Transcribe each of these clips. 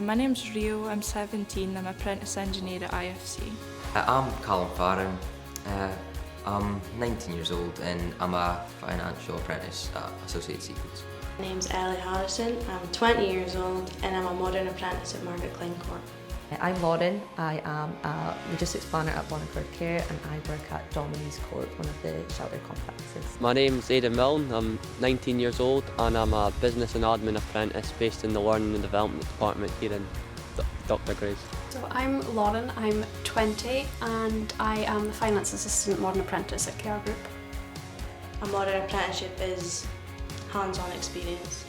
My name's Rio, I'm 17, I'm apprentice engineer at IFC. I'm Callum Farron. I'm 19 years old and I'm a financial apprentice at Associated Seafoods. My name's Ellie Harrison, I'm 20 years old and I'm a modern apprentice at Margaret Klein Court. I'm Lauren, I am a logistics planner at Bonaccord Care and I work at Dominies Court, one of the shelter complexes. My name's Aidan Milne, I'm 19 years old and I'm a business and admin apprentice based in the Learning and Development Department here in Dr Gray's. So I'm Lauren, I'm 20 and I am the finance assistant modern apprentice at KR Group. A modern apprenticeship is hands-on experience,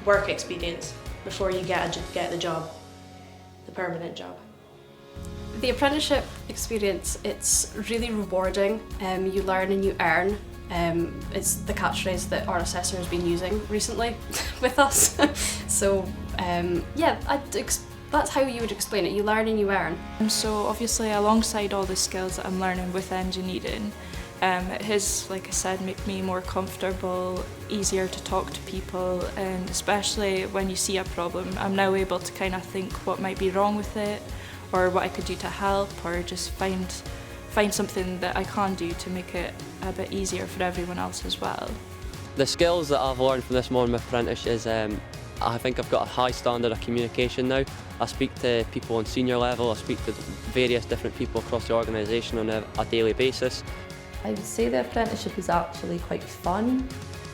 work experience before you get the job, the permanent job. The apprenticeship experience, it's really rewarding. You learn and you earn. It's the catchphrase that our assessor has been using recently with us. So yeah, that's how you would explain it. You learn and you earn. So obviously alongside all the skills that I'm learning with engineering, it has, like I said, made me more comfortable, easier to talk to people, and especially when you see a problem, I'm now able to kind of think what might be wrong with it or what I could do to help, or just find something that I can do to make it a bit easier for everyone else as well. The skills that I've learned from this modern apprentice is I think I've got a high standard of communication now. I speak to people on senior level, I speak to various different people across the organisation on a daily basis. I would say the apprenticeship is actually quite fun.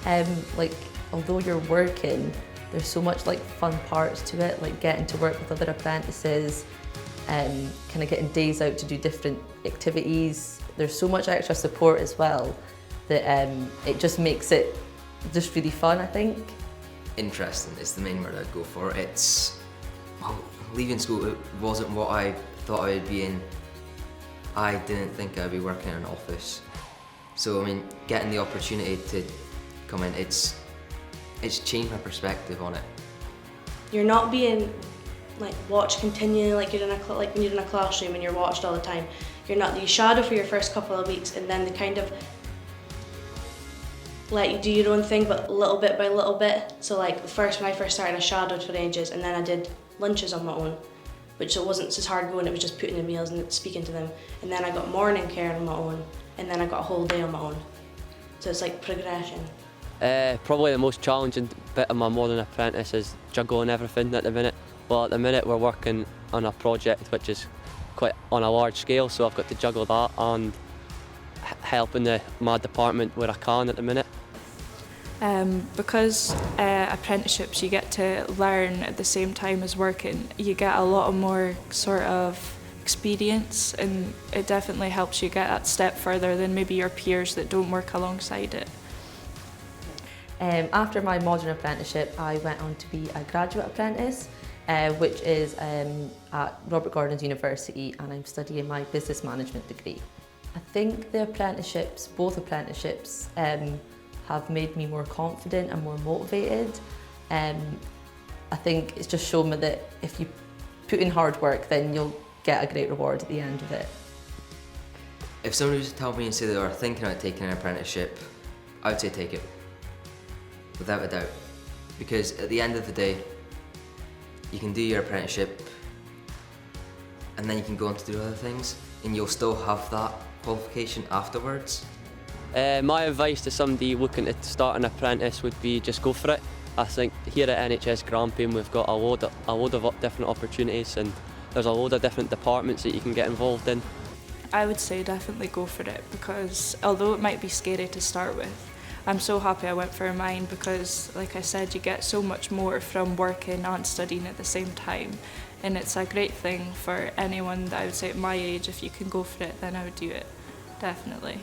Although you're working, there's so much fun parts to it, like getting to work with other apprentices, kind of getting days out to do different activities. There's so much extra support as well that it just makes it just really fun, I think. Interesting is the main word I'd go for. Leaving school, it wasn't what I thought I would be in. I didn't think I'd be working in an office. So I mean, getting the opportunity to come in, it's changed my perspective on it. You're not being watched continually like you're when you're in a classroom and you're watched all the time. You're not. You shadow for your first couple of weeks and then they kind of let you do your own thing, but little bit by little bit. So when I first started, I shadowed for ages and then I did lunches on my own, which it wasn't as hard going, it was just putting in meals and speaking to them. And then I got morning care on my own, and then I got a whole day on my own. So it's like progression. Probably the most challenging bit of my modern apprentice is juggling everything at the minute. Well, at the minute we're working on a project which is quite on a large scale, so I've got to juggle that and helping my department where I can at the minute. Because apprenticeships, you get to learn at the same time as working, you get a lot more sort of experience, and it definitely helps you get that step further than maybe your peers that don't work alongside it. After my modern apprenticeship, I went on to be a graduate apprentice, which is at Robert Gordon's University, and I'm studying my business management degree. I think the apprenticeships, both apprenticeships, have made me more confident and more motivated. I think it's just shown me that if you put in hard work, then you'll get a great reward at the end of it. If somebody was to tell me and say they were thinking about taking an apprenticeship, I would say take it, without a doubt. Because at the end of the day, you can do your apprenticeship and then you can go on to do other things and you'll still have that qualification afterwards. My advice to somebody looking to start an apprentice would be just go for it. I think here at NHS Grampian we've got a load of different opportunities, and there's a load of different departments that you can get involved in. I would say definitely go for it, because although it might be scary to start with, I'm so happy I went for mine because, like I said, you get so much more from working and studying at the same time, and it's a great thing for anyone that I would say at my age. If you can go for it, then I would do it, definitely.